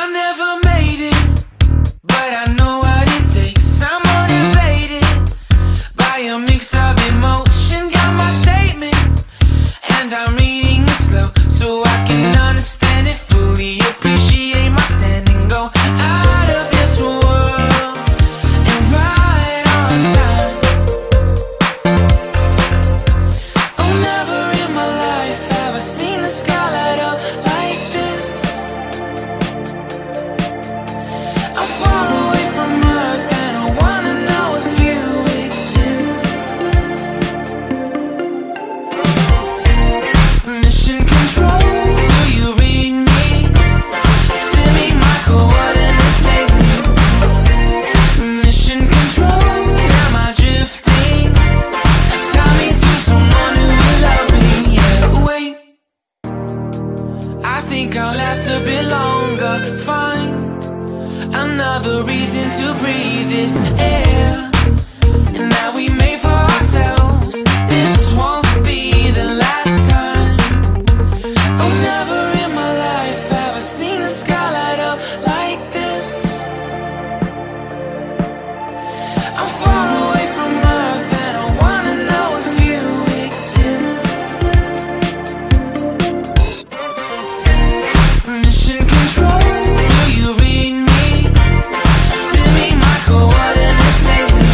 I never made it, but I know what it takes. I'm motivated by a mix of emotion. Got my statement, and I'm reading it slow so I can understand it fully. Appreciate my standing, go out of this world and right on time. Oh, never in my life have I seen the sky light up like this. I'm far away from Earth and I wanna know if you exist. Mission control, do you read me? Send me my coordinates lately. Mission control, am I drifting? Tie me to someone who will love me. Yeah, wait, I think I'll last a bit longer. Find another reason to breathe this air, and that we made for ourselves. This won't be the last time. Oh, never in my life have I seen the sky light up like this. I'm far away from Earth and I wanna know if you exist. Mission control, do you read me? Send me my coordinates lately.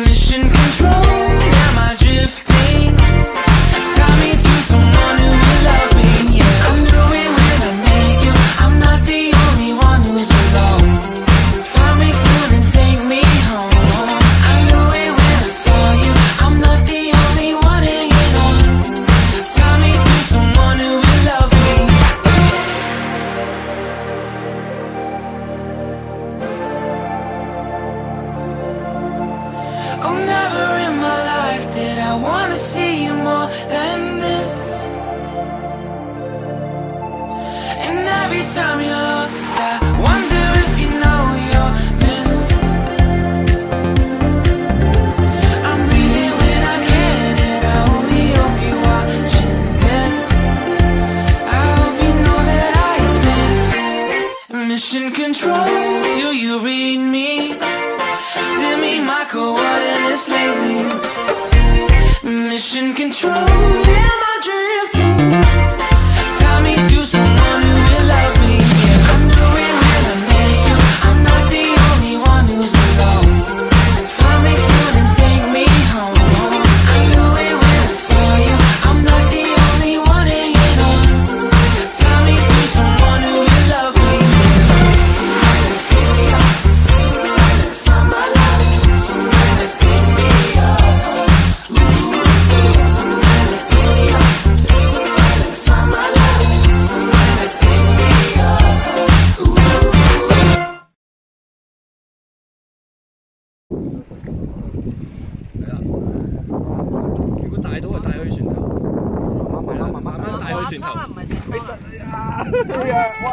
Mission control, am I drifting? Tie me to someone who will love me. Yeah, I knew it when I met you. I'm not the only one who's alone. Find me soon and take me home. I knew it when I saw you. I'm not the only one hanging on. Tie me to someone who will love me. Oh, never in my life did I wanna see you more than this. And every time you're lost, I wonder if you know you're missed. I'm breathing when I can, and I only hope you're watching this. I hope you know that I exist. Mission control, do you read me? Send me my coordinates lately. Mission control, am I drifting? Tie me to someone who will love me. Yeah, I knew it when I met you. I'm not the only one who's alone. Find me soon and take me home. I knew it when I saw you. I'm not the only one hanging on. Tie me to someone who will love me. Somebody pick me up. Somebody find my love. Somebody pick me up. Somebody pick me up. Somebody find my love. Somebody pick me up.如果帶到就帶去船頭，慢慢帶去船頭。哎呀，哇！